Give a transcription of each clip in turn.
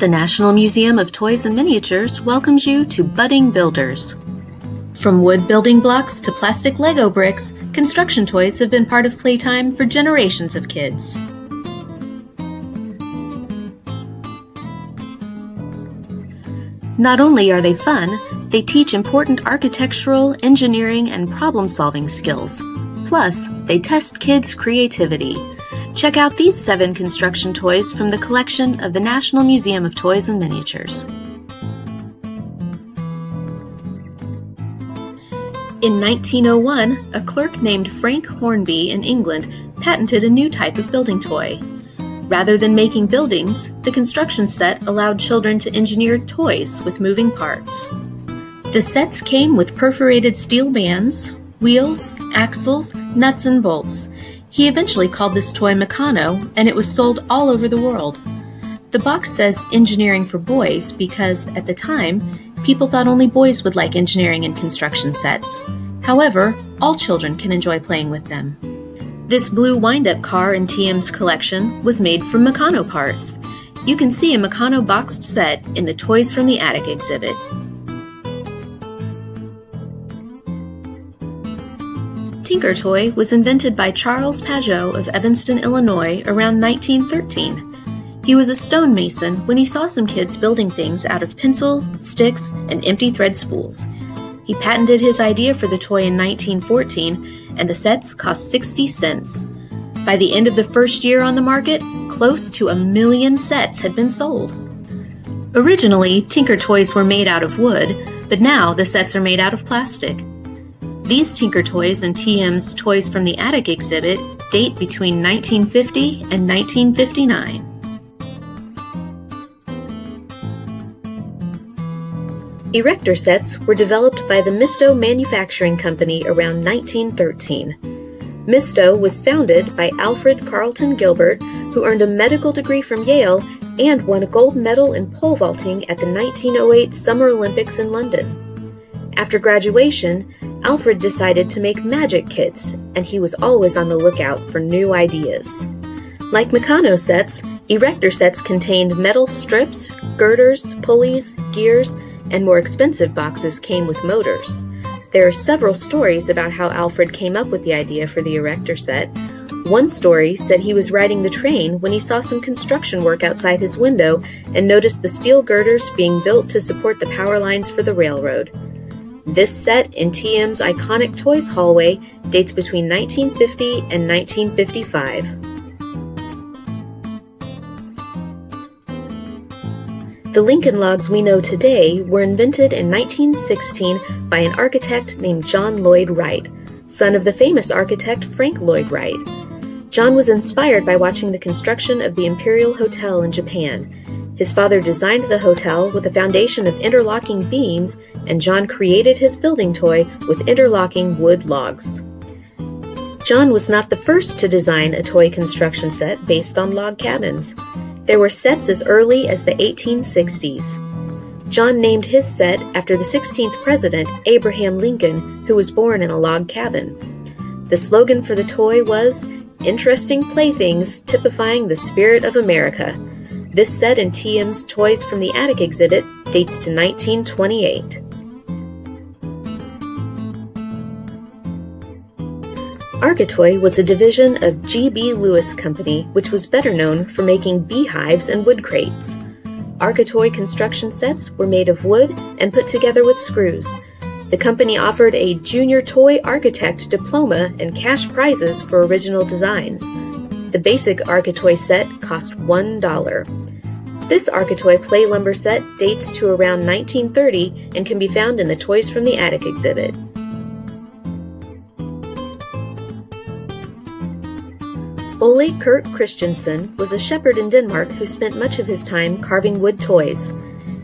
The National Museum of Toys and Miniatures welcomes you to Budding Builders. From wood building blocks to plastic Lego bricks, construction toys have been part of playtime for generations of kids. Not only are they fun, they teach important architectural, engineering, and problem-solving skills. Plus, they test kids' creativity. Check out these 7 construction toys from the collection of the National Museum of Toys and Miniatures. In 1901, a clerk named Frank Hornby in England patented a new type of building toy. Rather than making buildings, the construction set allowed children to engineer toys with moving parts. The sets came with perforated steel bands, wheels, axles, nuts, and bolts. He eventually called this toy Meccano, and it was sold all over the world. The box says engineering for boys because, at the time, people thought only boys would like engineering and construction sets. However, all children can enjoy playing with them. This blue wind-up car in TM's collection was made from Meccano parts. You can see a Meccano boxed set in the Toys from the Attic exhibit. Tinker Toy was invented by Charles Pajot of Evanston, Illinois around 1913. He was a stonemason when he saw some kids building things out of pencils, sticks, and empty thread spools. He patented his idea for the toy in 1914, and the sets cost 60 cents. By the end of the first year on the market, close to 1 million sets had been sold. Originally, Tinker Toys were made out of wood, but now the sets are made out of plastic. These Tinker Toys in TM's Toys from the Attic exhibit date between 1950 and 1959. Erector sets were developed by the Misto Manufacturing Company around 1913. Misto was founded by Alfred Carlton Gilbert, who earned a medical degree from Yale and won a gold medal in pole vaulting at the 1908 Summer Olympics in London. After graduation, Alfred decided to make magic kits, and he was always on the lookout for new ideas. Like Meccano sets, erector sets contained metal strips, girders, pulleys, gears, and more expensive boxes came with motors. There are several stories about how Alfred came up with the idea for the erector set. One story said he was riding the train when he saw some construction work outside his window and noticed the steel girders being built to support the power lines for the railroad. This set in TM's iconic Toys hallway dates between 1950 and 1955. The Lincoln logs we know today were invented in 1916 by an architect named John Lloyd Wright, son of the famous architect Frank Lloyd Wright. John was inspired by watching the construction of the Imperial Hotel in Japan. His father designed the hotel with a foundation of interlocking beams, and John created his building toy with interlocking wood logs. John was not the first to design a toy construction set based on log cabins. There were sets as early as the 1860s. John named his set after the 16th president, Abraham Lincoln, who was born in a log cabin. The slogan for the toy was, "Interesting playthings typifying the spirit of America." This set in TM's Toys from the Attic exhibit dates to 1928. Architoy was a division of G.B. Lewis Company, which was better known for making beehives and wood crates. Architoy construction sets were made of wood and put together with screws. The company offered a Junior Toy Architect diploma and cash prizes for original designs. The basic Architoy set cost $1. This Architoy play lumber set dates to around 1930 and can be found in the Toys from the Attic exhibit. Ole Kirk Christensen was a shepherd in Denmark who spent much of his time carving wood toys.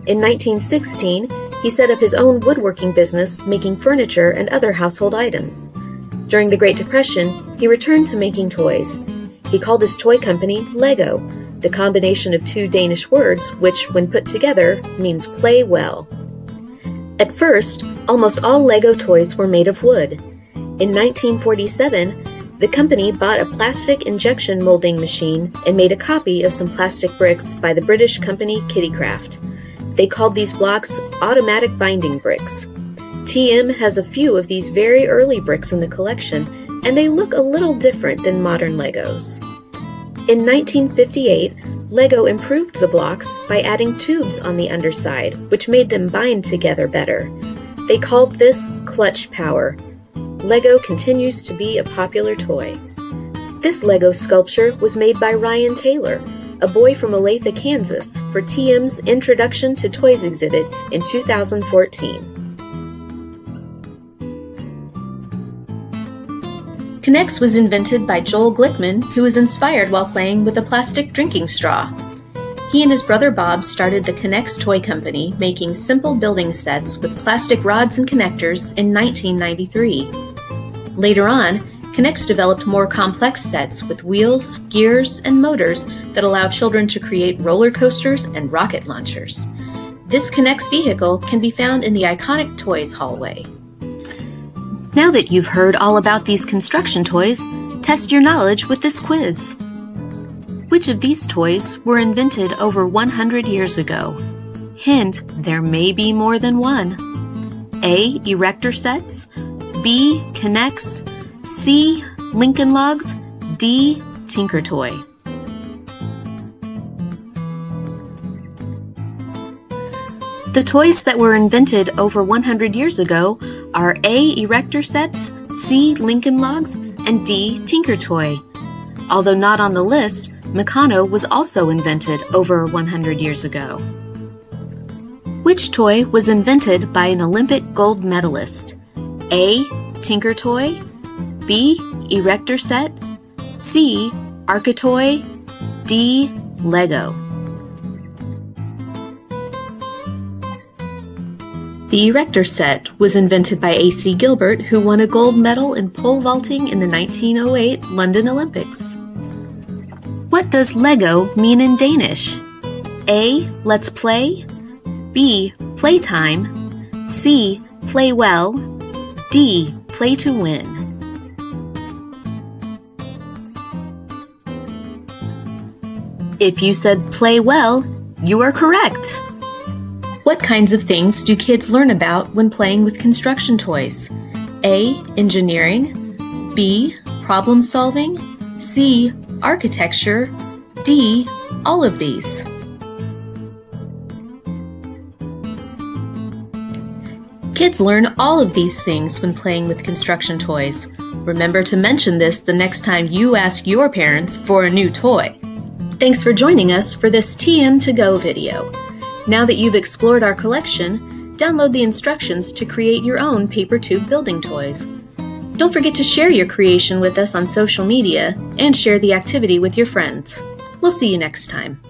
In 1916, he set up his own woodworking business making furniture and other household items. During the Great Depression, he returned to making toys. He called his toy company Lego, the combination of 2 Danish words which, when put together, means play well. At first, almost all Lego toys were made of wood. In 1947, The company bought a plastic injection molding machine and made a copy of some plastic bricks by the British company Kittycraft. They called these blocks automatic binding bricks. TM has a few of these very early bricks in the collection, and they look a little different than modern Legos. In 1958, Lego improved the blocks by adding tubes on the underside, which made them bind together better. They called this clutch power. Lego continues to be a popular toy. This Lego sculpture was made by Ryan Taylor, a boy from Olathe, Kansas, for TM's Introduction to Toys exhibit in 2014. K'NEX was invented by Joel Glickman, who was inspired while playing with a plastic drinking straw. He and his brother Bob started the K'NEX Toy Company, making simple building sets with plastic rods and connectors in 1993. Later on, K'NEX developed more complex sets with wheels, gears, and motors that allow children to create roller coasters and rocket launchers. This K'NEX vehicle can be found in the iconic Toys hallway. Now that you've heard all about these construction toys, test your knowledge with this quiz. Which of these toys were invented over 100 years ago? Hint, there may be more than one. A. Erector sets, B. K'NEX, C. Lincoln Logs, D. Tinker Toy. The toys that were invented over 100 years ago are A. Erector sets, C. Lincoln Logs, and D. Tinker Toy. Although not on the list, Meccano was also invented over 100 years ago. Which toy was invented by an Olympic gold medalist? A. Tinker Toy, B. Erector set, C. Architoy, D. Lego. The erector set was invented by A.C. Gilbert, who won a gold medal in pole vaulting in the 1908 London Olympics. What does Lego mean in Danish? A. Let's play, B. Playtime, C. Play well, D. Play to win. If you said play well, you are correct. What kinds of things do kids learn about when playing with construction toys? A. Engineering, B. Problem solving, C. Architecture, D. All of these. Kids learn all of these things when playing with construction toys. Remember to mention this the next time you ask your parents for a new toy. Thanks for joining us for this Tm2Go video. Now that you've explored our collection, download the instructions to create your own paper tube building toys. Don't forget to share your creation with us on social media and share the activity with your friends. We'll see you next time.